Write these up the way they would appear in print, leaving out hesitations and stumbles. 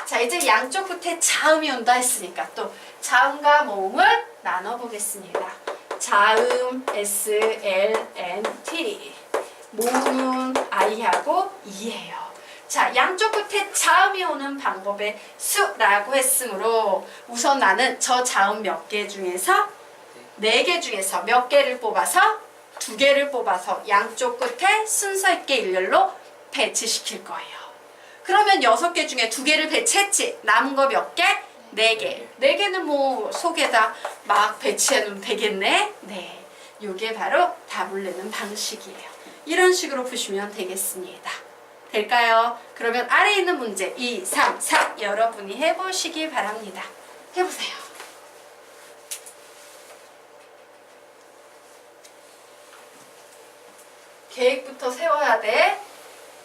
자, 이제 양쪽 끝에 자음이 온다 했으니까 또 자음과 모음을 나눠보겠습니다. 자음 S, L, N, T. 모음은 I하고 E예요. 자, 양쪽 끝에 자음이 오는 방법의 수라고 했으므로 우선 나는 저 자음 몇 개 중에서 4개 중에서 몇 개를 뽑아서 2개를 뽑아서 양쪽 끝에 순서 있게 일렬로 배치시킬 거예요. 그러면 6개 중에 2개를 배치했지. 남은 거 몇 개? 4개. 4개는 뭐 속에다 막 배치해 놓으면 되겠네. 네, 요게 바로 답을 내는 방식이에요. 이런 식으로 푸시면 되겠습니다. 될까요? 그러면 아래에 있는 문제 2, 3, 4 여러분이 해보시기 바랍니다. 해보세요. 계획부터 세워야 돼.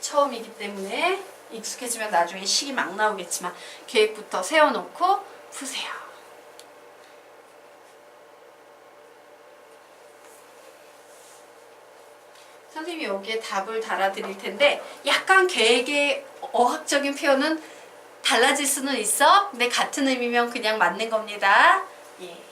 처음이기 때문에 익숙해지면 나중에 식이 막 나오겠지만 계획부터 세워놓고 푸세요. 선생님이 여기에 답을 달아드릴 텐데 약간 계획의 어학적인 표현은 달라질 수는 있어. 근데 같은 의미면 그냥 맞는 겁니다. 예.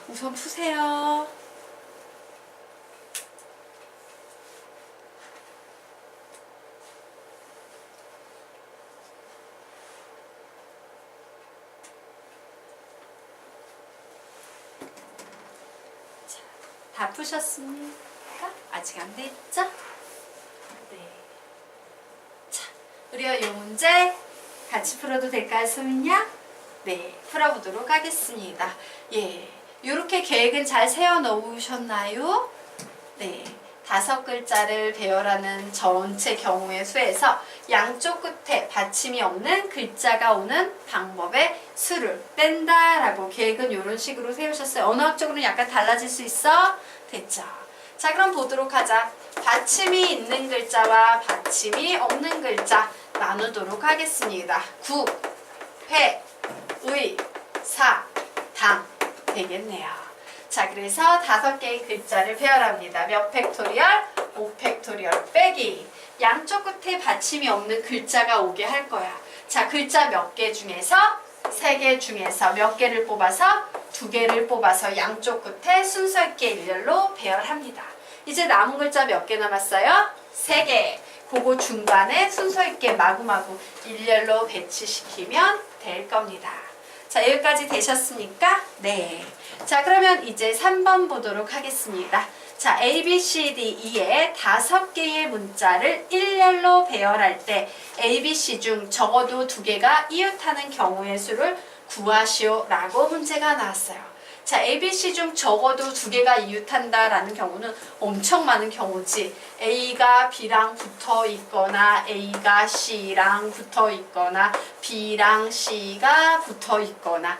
우선 푸세요. 자, 다 푸셨습니까? 아직 안 됐죠? 네. 자, 우리가 이 문제 같이 풀어도 될까요, 소민야? 네, 풀어보도록 하겠습니다. 예. 이렇게 계획은 잘 세워 놓으셨나요? 네, 5글자를 배열하는 전체 경우의 수에서 양쪽 끝에 받침이 없는 글자가 오는 방법의 수를 뺀다라고 계획은 이런 식으로 세우셨어요. 언어학적으로는 약간 달라질 수 있어? 됐죠? 자, 그럼 보도록 하자. 받침이 있는 글자와 받침이 없는 글자 나누도록 하겠습니다. 구, 회, 의, 사, 당 되겠네요. 자, 그래서 5개의 글자를 배열합니다. 몇 팩토리얼? 5팩토리얼 빼기. 양쪽 끝에 받침이 없는 글자가 오게 할 거야. 자, 글자 몇 개 중에서 3개 중에서 몇 개를 뽑아서 2개를 뽑아서 양쪽 끝에 순서 있게 일렬로 배열합니다. 이제 남은 글자 몇 개 남았어요? 3개. 그거 중간에 순서 있게 마구마구 일렬로 배치시키면 될 겁니다. 자, 여기까지 되셨습니까? 네. 자, 그러면 이제 3번 보도록 하겠습니다. 자, A, B, C, D, E의 5개의 문자를 일렬로 배열할 때 A, B, C 중 적어도 2개가 이웃하는 경우의 수를 구하시오 라고 문제가 나왔어요. 자, ABC 중 적어도 두 개가 이웃한다라는 경우는 엄청 많은 경우지. A가 B랑 붙어 있거나 A가 C랑 붙어 있거나 B랑 C가 붙어 있거나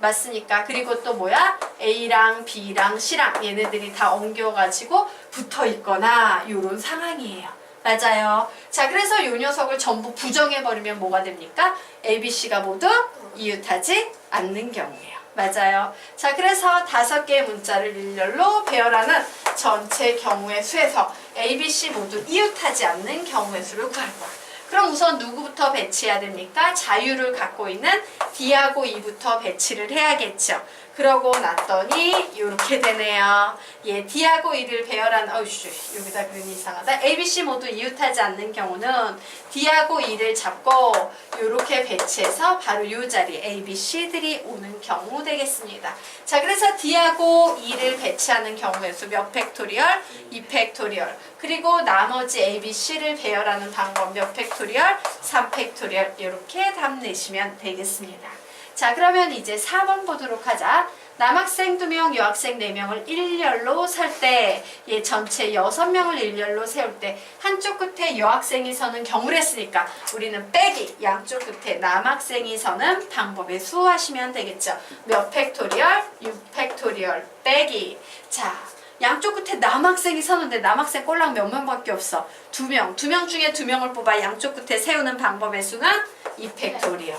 맞습니까? 그리고 또 뭐야? A랑 B랑 C랑 얘네들이 다 엉겨가지고 붙어 있거나 이런 상황이에요. 맞아요. 자, 그래서 이 녀석을 전부 부정해버리면 뭐가 됩니까? A, B, C가 모두 이웃하지 않는 경우예요. 맞아요. 자, 그래서 5개의 문자를 일렬로 배열하는 전체 경우의 수에서 A, B, C 모두 이웃하지 않는 경우의 수를 구할 거야. 그럼 우선 누구부터 배치해야 됩니까? 자유를 갖고 있는 D하고 E부터 배치를 해야겠죠. 그러고 났더니 이렇게 되네요. 예, D하고 E를 배열한 여기다 그림이 이상하다. A, B, C 모두 이웃하지 않는 경우는 D하고 E를 잡고 이렇게 배치해서 바로 이 자리에 A, B, C들이 오는 경우 되겠습니다. 자, 그래서 D하고 E를 배치하는 경우의 수 몇 팩토리얼? 2 팩토리얼. 그리고 나머지 A, B, C를 배열하는 방법 몇 팩토리얼? 3 팩토리얼. 이렇게 답 내시면 되겠습니다. 자, 그러면 이제 4번 보도록 하자. 남학생 2명, 여학생 4명을 일렬로 설 때, 얘 전체 6명을 일렬로 세울 때 한쪽 끝에 여학생이 서는 경우를 했으니까 우리는 빼기, 양쪽 끝에 남학생이 서는 방법에 수하시면 되겠죠. 몇 팩토리얼? 6 팩토리얼 빼기. 자, 양쪽 끝에 남학생이 서는데 남학생 꼴랑 몇 명밖에 없어. 2명. 2명 중에 2명을 뽑아 양쪽 끝에 세우는 방법의 수는 2 팩토리얼.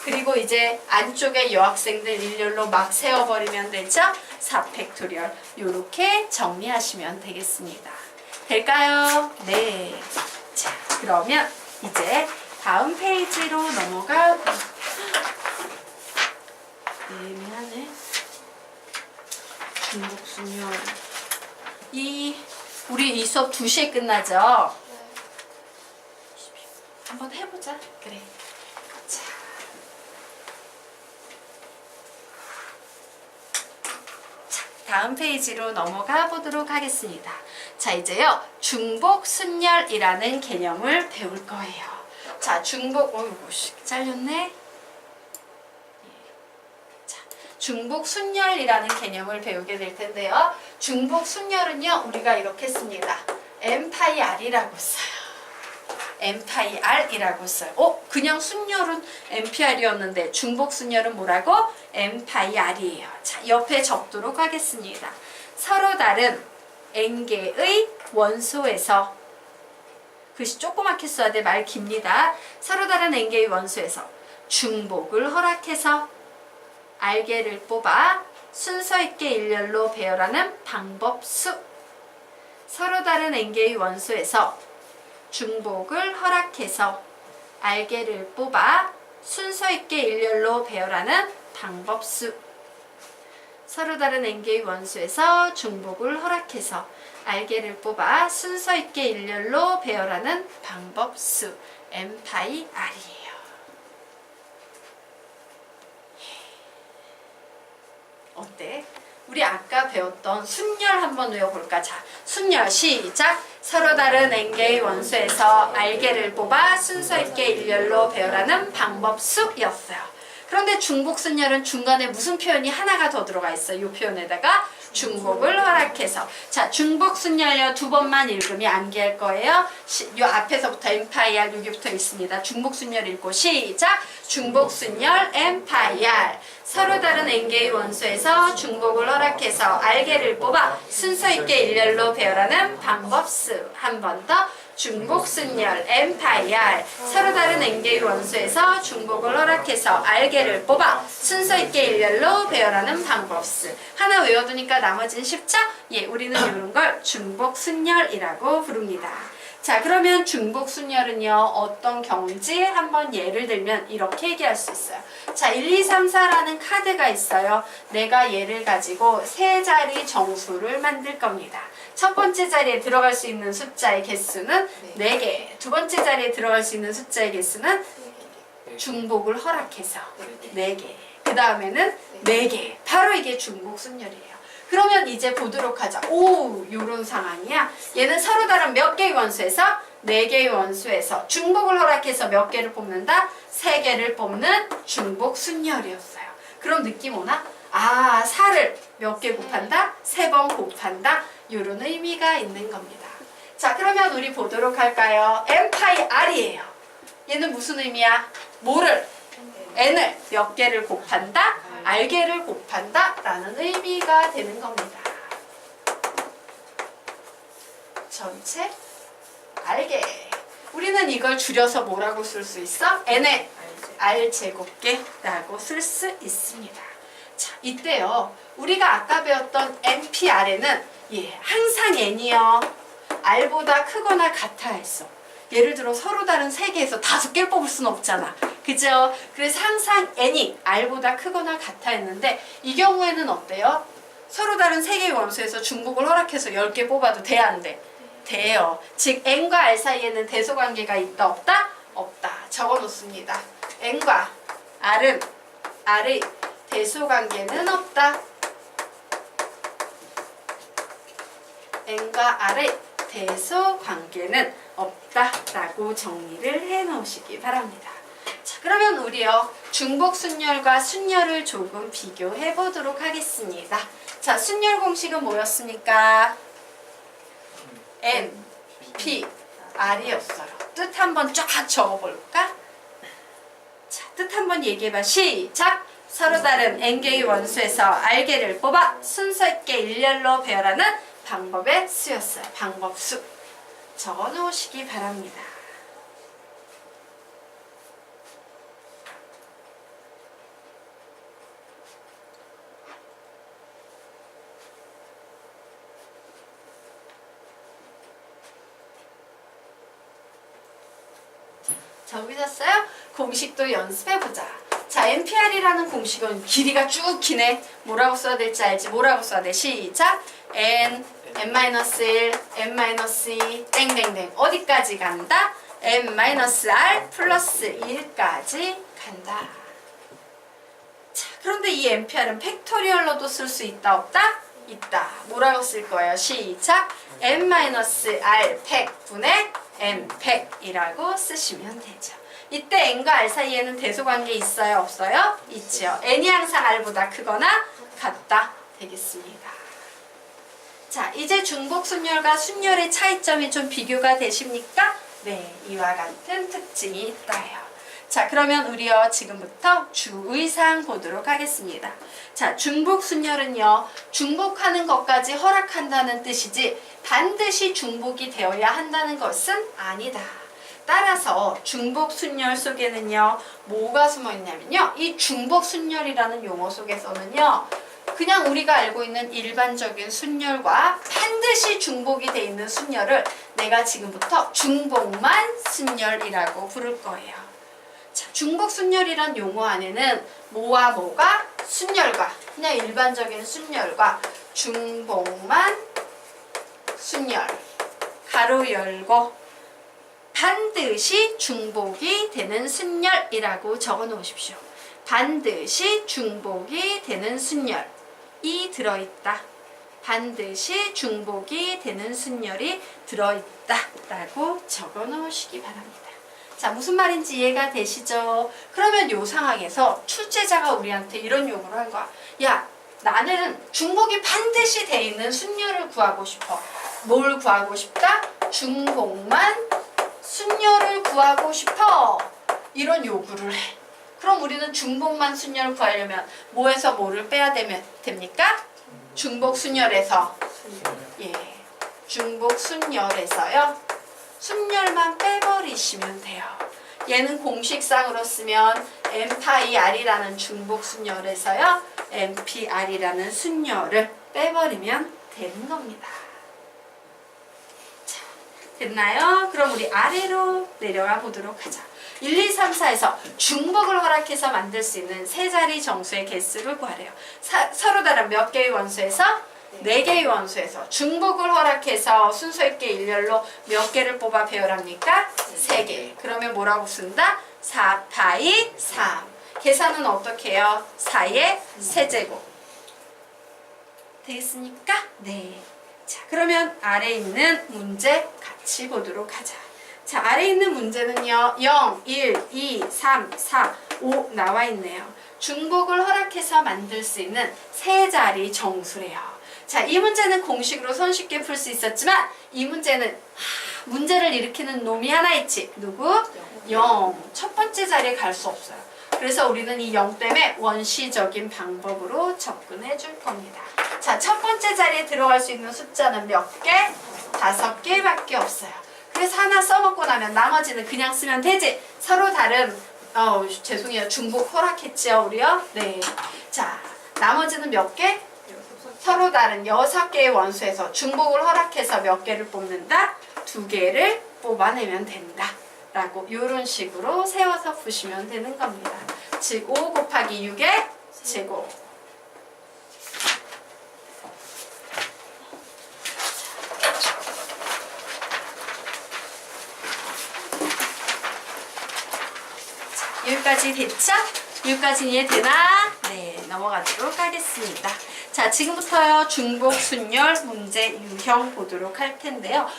그리고 이제 안쪽에 여학생들 일렬로 막 세워버리면 되죠? 4 팩토리얼. 요렇게 정리하시면 되겠습니다. 될까요? 네. 자, 그러면 이제 다음 페이지로 넘어가. 미안해. 중복순열. 우리 이 수업 2시에 끝나죠? 한번 해보자. 그래. 다음 페이지로 넘어가 보도록 하겠습니다. 자, 이제요. 중복순열이라는 개념을 배울 거예요. 자, 잘렸네. 자, 중복순열이라는 개념을 배우게 될 텐데요. 중복순열은요. 우리가 이렇게 씁니다. M파이 R이라고 써요. M파이 R이라고 써요. 그냥 순열은 MPR이었는데 중복순열은 뭐라고? M파이 R이에요. 자, 옆에 적도록 하겠습니다. 서로 다른 N개의 원소에서 글씨 조그맣게 써야 돼. 말 깁니다. 서로 다른 N개의 원소에서 중복을 허락해서 R개를 뽑아 순서 있게 일렬로 배열하는 방법수. 서로 다른 N개의 원소에서 중복을 허락해서 R개를 뽑아 순서 있게 일렬로 배열하는 방법수. 서로 다른 N개의 원소에서 중복을 허락해서 R개를 뽑아 순서 있게 일렬로 배열하는 방법수. M파이 R이에요. 어때? 우리 아까 배웠던 순열 한번 외워볼까? 자, 순열 시작! 서로 다른 N개의 원소에서 R개를 뽑아 순서 있게 일렬로 배열하는 방법수였어요. 그런데 중복순열은 중간에 무슨 표현이 하나가 더 들어가 있어요. 이 표현에다가 중복을 허락해서. 자, 중복순열요. 2번만 읽으면 암기할 거예요. 요 앞에서부터 M파이 R 여기부터 있습니다. 중복순열 읽고 시작! 중복순열 M파이 R. 서로 다른 N개의 원소에서 중복을 허락해서 R개를 뽑아 순서 있게 일렬로 배열하는 방법수. 한 번 더. 중복순열 M파이 R. 서로 다른 N개의 원소에서 중복을 허락해서 R개를 뽑아 순서 있게 일렬로 배열하는 방법수. 하나 외워두니까 나머지는 쉽죠? 예, 우리는 이런 걸 중복순열이라고 부릅니다. 자, 그러면 중복순열은요 어떤 경우인지 한번 예를 들면 이렇게 얘기할 수 있어요. 자, 1, 2, 3, 4라는 카드가 있어요. 내가 얘를 가지고 세 자리 정수를 만들 겁니다. 첫 번째 자리에 들어갈 수 있는 숫자의 개수는 4개. 두 번째 자리에 들어갈 수 있는 숫자의 개수는 중복을 허락해서 4개. 그 다음에는 4개. 바로 이게 중복순열이에요. 그러면 이제 보도록 하자. 요런 상황이야. 얘는 서로 다른 몇 개의 원소에서? 4개의 원소에서 중복을 허락해서 몇 개를 뽑는다? 3개를 뽑는 중복순열이었어요. 그럼 느낌 오나? 아, 4를 몇 개 곱한다? 3번 곱한다. 이런 의미가 있는 겁니다. 자, 그러면 우리 보도록 할까요? n 파이 r이에요. 얘는 무슨 의미야? 뭐를? n을 몇 개를 곱한다? r개를 곱한다 라는 의미가 되는 겁니다. 전체 r개. 우리는 이걸 줄여서 뭐라고 쓸 수 있어? n의 r제곱계라고 쓸 수 있습니다. 자, 이때요. 우리가 아까 배웠던 NPR에는 항상 n이요. r보다 크거나 같아 했어. 예를 들어 서로 다른 세 개에서 5개 뽑을 수는 없잖아. 그죠? 그래서 항상 n이 r보다 크거나 같아 했는데 이 경우에는 어때요? 서로 다른 세 개의 원소에서 중복을 허락해서 10개 뽑아도 돼, 안 돼? 돼요. 즉 n과 r 사이에는 대소관계가 있다, 없다? 없다. 적어 놓습니다. n과 r의 대소관계는 없다. n과 r의 대소관계는 없다라고 정리를 해 놓으시기 바랍니다. 자, 그러면 우리요 중복 순열과 순열을 조금 비교해 보도록 하겠습니다. 자, 순열 공식은 뭐였습니까? N, P, R이었어요. 뜻 한번 쫙 적어볼까? 자, 뜻 한번 얘기해봐. 시작! 서로 다른 N개의 원소에서 R개를 뽑아 순서 있게 일렬로 배열하는 방법의 수였어요. 방법수. 적어 놓으시기 바랍니다. 적으셨어요? 공식도 연습해보자. 자, NPR이라는 공식은 길이가 쭉 기네. 뭐라고 써야 될지 알지? 뭐라고 써야 돼? 시작! N, N-1, N-2, 땡땡땡. 어디까지 간다? N-R 플러스 1까지 간다. 자, 그런데 이 NPR은 팩토리얼로도 쓸 수 있다, 없다? 있다. 뭐라고 쓸 거예요? 시작! N-R 팩분의 N 팩이라고 쓰시면 되죠. 이때 n과 r 사이에는 대소관계 있어요, 없어요? 있죠. n이 항상 r보다 크거나 같다 되겠습니다. 자, 이제 중복 순열과 순열의 차이점이 좀 비교가 되십니까? 네, 이와 같은 특징이 있다요. 자, 그러면 우리요 지금부터 주의사항 보도록 하겠습니다. 자, 중복 순열은요 중복하는 것까지 허락한다는 뜻이지 반드시 중복이 되어야 한다는 것은 아니다. 따라서 중복 순열 속에는요 뭐가 숨어 있냐면요 이 중복 순열이라는 용어 속에서는요 그냥 우리가 알고 있는 일반적인 순열과 반드시 중복이 돼 있는 순열을 내가 지금부터 중복만 순열이라고 부를 거예요. 자, 중복 순열이란 용어 안에는 뭐와 뭐가 순열과 그냥 일반적인 순열과 중복만 순열 가로 열고 반드시 중복이 되는 순열이라고 적어 놓으십시오. 반드시 중복이 되는 순열이 들어있다. 반드시 중복이 되는 순열이 들어있다 라고 적어 놓으시기 바랍니다. 자, 무슨 말인지 이해가 되시죠? 그러면 이 상황에서 출제자가 우리한테 이런 요구를 한 거야. 야, 나는 중복이 반드시 돼 있는 순열을 구하고 싶어. 뭘 구하고 싶다? 중복만 순열을 구하고 싶어. 이런 요구를 해. 그럼 우리는 중복만 순열을 구하려면 뭐에서 뭐를 빼야 됩니까? 중복 순열에서 중복 순열에서요 순열만 빼버리시면 돼요. 얘는 공식상으로 쓰면 N파이 R이라는 중복 순열에서요 NPR이라는 순열을 빼버리면 되는 겁니다. 자, 됐나요? 그럼 우리 아래로 내려가 보도록 하자. 1, 2, 3, 4에서 중복을 허락해서 만들 수 있는 세 자리 정수의 개수를 구하래요. 서로 다른 몇 개의 원소에서? 4개의 원소에서 중복을 허락해서 순서 있게 일렬로 몇 개를 뽑아 배열합니까? 3개. 그러면 뭐라고 쓴다? 4파이 3. 계산은 어떻게 해요? 4의 세제곱. 되겠습니까? 네. 자, 그러면 아래에 있는 문제 같이 보도록 하자. 자, 아래에 있는 문제는요. 0, 1, 2, 3, 4, 5 나와 있네요. 중복을 허락해서 만들 수 있는 세 자리 정수래요. 자, 이 문제는 공식으로 손쉽게 풀 수 있었지만 이 문제는 문제를 일으키는 놈이 하나 있지. 누구? 0. 첫 번째 자리에 갈 수 없어요. 그래서 우리는 이 0 때문에 원시적인 방법으로 접근해 줄 겁니다. 자, 첫 번째 자리에 들어갈 수 있는 숫자는 몇 개? 5개밖에 없어요. 그래서 하나 써먹고 나면 나머지는 그냥 쓰면 되지. 서로 다른 죄송해요. 중복 허락했지요, 우리요? 네. 자, 나머지는 몇 개? 서로 다른 6개의 원소에서 중복을 허락해서 몇 개를 뽑는다? 2개를 뽑아내면 된다. 라고 이런 식으로 세워서 푸시면 되는 겁니다. 즉 5 곱하기 6의 제곱. 여기까지 됐죠? 여기까지 이해되나? 네, 넘어가도록 하겠습니다. 자, 지금부터요 중복 순열 문제 유형 보도록 할 텐데요.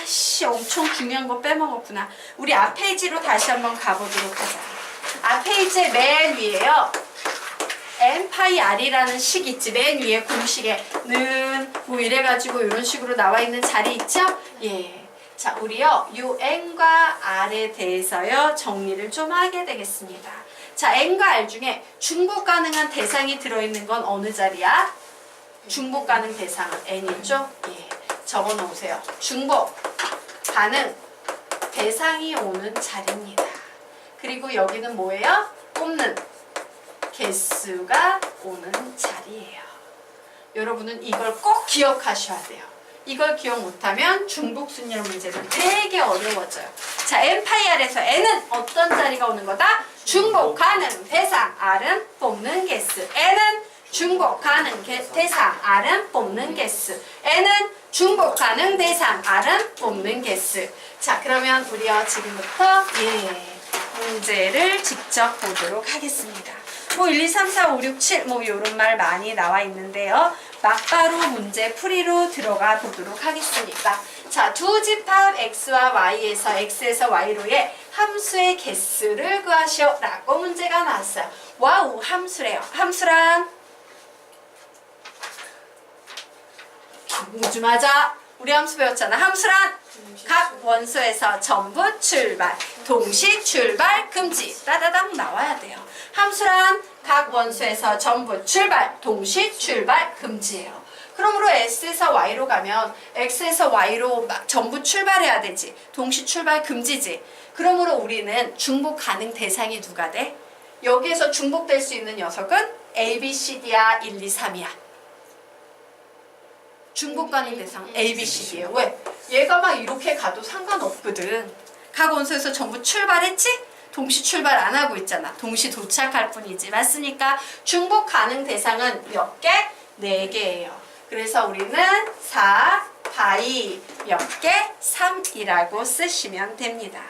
아씨, 엄청 중요한 거 빼먹었구나. 우리 앞 페이지로 다시 한번 가보도록 하자. 앞 페이지의 맨 위에요. n파이 r이라는 식 있지. 맨 위에 공식에 는 뭐 이래가지고 이런 식으로 나와 있는 자리 있죠? 예. 자, 우리요 요 n과 r에 대해서요 정리를 좀 하게 되겠습니다. 자, n과 r 중에 중복 가능한 대상이 들어있는 건 어느 자리야? 중복 가능 대상은 n이죠? 예. 적어 놓으세요. 중복 가능 대상이 오는 자리입니다. 그리고 여기는 뭐예요? 뽑는 개수가 오는 자리예요. 여러분은 이걸 꼭 기억하셔야 돼요. 이걸 기억 못하면 중복 순열 문제는 되게 어려워져요. 자, n파이 r에서 n은 어떤 자리가 오는 거다? 중복 가능 대상, r은 뽑는 개수. n은 중복 가능 대상, r은 뽑는 개수. n은 중복 가능 대상, r은 뽑는 개수. 자, 그러면 우리요 지금부터 문제를 직접 보도록 하겠습니다. 뭐 1, 2, 3, 4, 5, 6, 7 뭐 이런 말 많이 나와 있는데요. 막바로 문제 풀이로 들어가 보도록 하겠습니다. 자, 두 집합 x와 y에서 x에서 y로의 함수의 개수를 구하시오 라고 문제가 나왔어요. 와우, 함수래요. 함수란 우주마자 우리 함수 배웠잖아. 함수란 각 원소에서 전부 출발, 동시 출발 금지. 따다당 나와야 돼요. 함수란 각 원소에서 전부 출발, 동시 출발 금지예요. 그러므로 S에서 Y로 가면 X에서 Y로 막 전부 출발해야 되지. 동시 출발 금지지. 그러므로 우리는 중복 가능 대상이 누가 돼? 여기에서 중복될 수 있는 녀석은 A, B, C, D야. 1, 2, 3이야. 중복 가능 대상 A, B, C, D예요. 왜? 얘가 막 이렇게 가도 상관없거든. 각 원소에서 전부 출발했지? 동시 출발 안 하고 있잖아. 동시 도착할 뿐이지. 맞습니까? 중복 가능 대상은 몇 개? 4개예요. 그래서 우리는 4, 파이 몇 개? 3이라고 쓰시면 됩니다.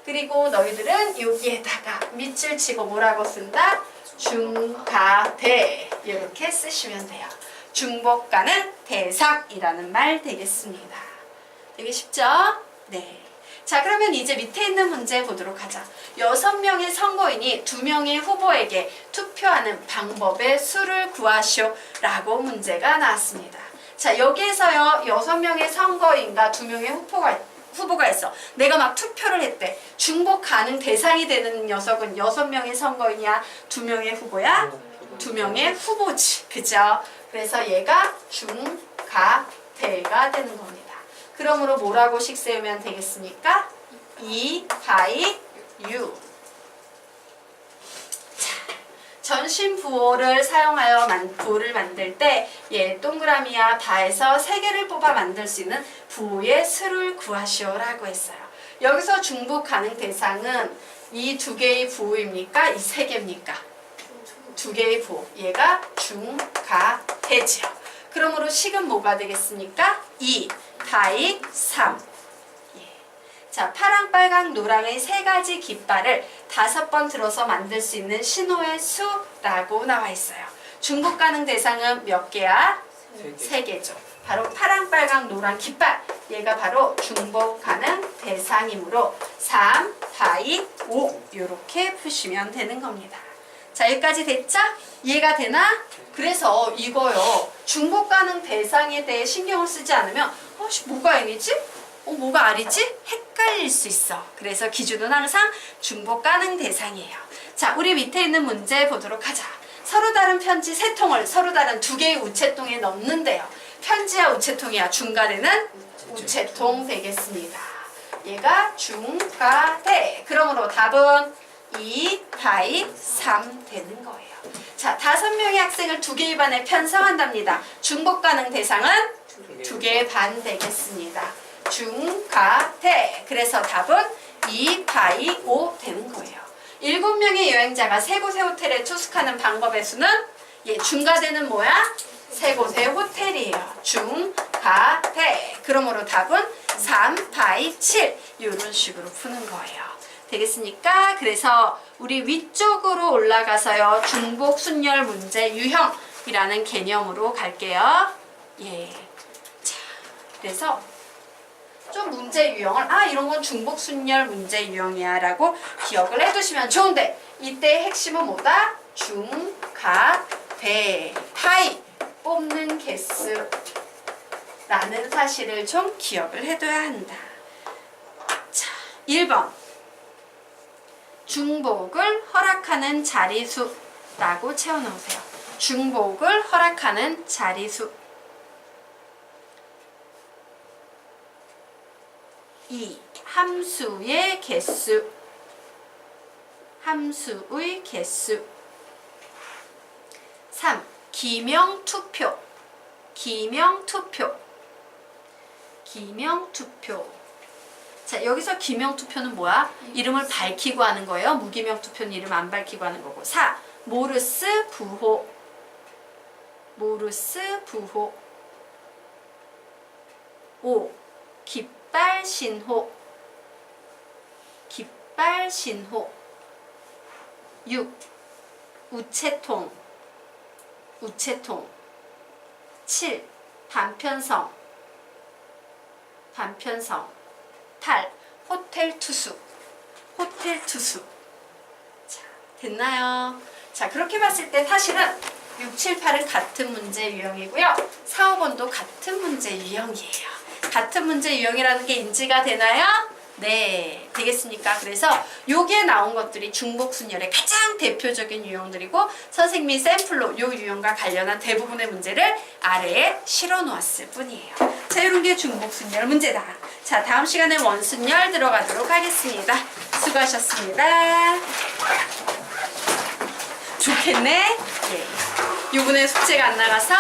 그리고 너희들은 여기에다가 밑줄 치고 뭐라고 쓴다? 중가대 이렇게 쓰시면 돼요. 중복 가능 대상이라는 말 되겠습니다. 되게 쉽죠? 네. 자, 그러면 이제 밑에 있는 문제 보도록 하자. 6명의 선거인이 2명의 후보에게 투표하는 방법의 수를 구하시오 라고 문제가 나왔습니다. 자, 여기에서요 6명의 선거인과 2명의 후보가 있어. 내가 막 투표를 했대. 중복 가능 대상이 되는 녀석은 6명의 선거인이야? 2명의 후보야? 2명의 후보지. 그죠? 그래서 얘가 중가대가 되는 겁니다. 그러므로 뭐라고 식 세우면 되겠습니까? 2 파이 u. 자, 전신 부호를 사용하여 부호를 만들 때 동그라미와 바에서 3개를 뽑아 만들 수 있는 부호의 수를 구하시오라고 했어요. 여기서 중복 가능 대상은 이 2개의 부호입니까? 이 3개입니까? 2개의 부호. 얘가 중가대지요. 그러므로 식은 뭐가 되겠습니까? 2 파이 3. 자, 파랑, 빨강, 노랑의 3가지 깃발을 5번 들어서 만들 수 있는 신호의 수라고 나와 있어요. 중복 가능 대상은 몇 개야? 3개죠. 바로 파랑, 빨강, 노랑 깃발. 얘가 바로 중복 가능 대상이므로 3, 파이, 5 이렇게 푸시면 되는 겁니다. 자, 여기까지 됐죠? 이해가 되나? 그래서 이거요. 중복 가능 대상에 대해 신경을 쓰지 않으면 뭐가 N이지? 뭐가 R이지? 헷갈릴 수 있어. 그래서 기준은 항상 중복 가능 대상이에요. 자, 우리 밑에 있는 문제 보도록 하자. 서로 다른 편지 3통을 서로 다른 2개의 우체통에 넣는데요. 편지야 우체통이야. 중가대는 우체통 되겠습니다. 얘가 중가대. 그러므로 답은 2, 파이, 3 되는 거예요. 자, 5명의 학생을 2개의 반에 편성한답니다. 중복 가능 대상은 2개의 반 되겠습니다. 중가대. 그래서 답은 2, 파이, 5 되는 거예요. 7명의 여행자가 3곳의 호텔에 투숙하는 방법의 수는 중가대는 뭐야? 3곳의 호텔이에요. 중가대. 그러므로 답은 3, 파이, 7 이런 식으로 푸는 거예요. 되겠습니까? 그래서 우리 위쪽으로 올라가서요. 중복 순열 문제 유형이라는 개념으로 갈게요. 자, 그래서 좀 문제 유형을 이런 건 중복 순열 문제 유형이야 라고 기억을 해두시면 좋은데 이때 핵심은 뭐다? 중가대 파이 뽑는 개수 라는 사실을 좀 기억을 해둬야 한다. 자, 1번 중복을 허락하는 자리수라고 채워놓으세요. 중복을 허락하는 자리수. 2. 함수의 개수. 함수의 개수. 3. 기명투표. 기명투표. 기명투표. 자, 여기서 기명투표는 뭐야? 이름을 밝히고 하는 거예요. 무기명투표는 이름 안 밝히고 하는 거고. 4. 모르스 부호. 모르스 부호. 5. 깃발 신호. 깃발 신호. 6. 우체통. 우체통. 7. 단편성. 단편성. 8. 호텔 투숙. 호텔 투숙. 자, 됐나요? 자, 그렇게 봤을 때 사실은 6, 7, 8은 같은 문제 유형이고요. 4, 5번도 같은 문제 유형이에요. 같은 문제 유형이라는 게 인지가 되나요? 네, 되겠습니까? 그래서 요게 나온 것들이 중복순열의 가장 대표적인 유형들이고 선생님이 샘플로 요 유형과 관련한 대부분의 문제를 아래에 실어 놓았을 뿐이에요. 자, 이런 게 중복순열 문제다. 자, 다음 시간에 원순열 들어가도록 하겠습니다. 수고하셨습니다. 좋겠네? 예. 요번에 숙제가 안 나가서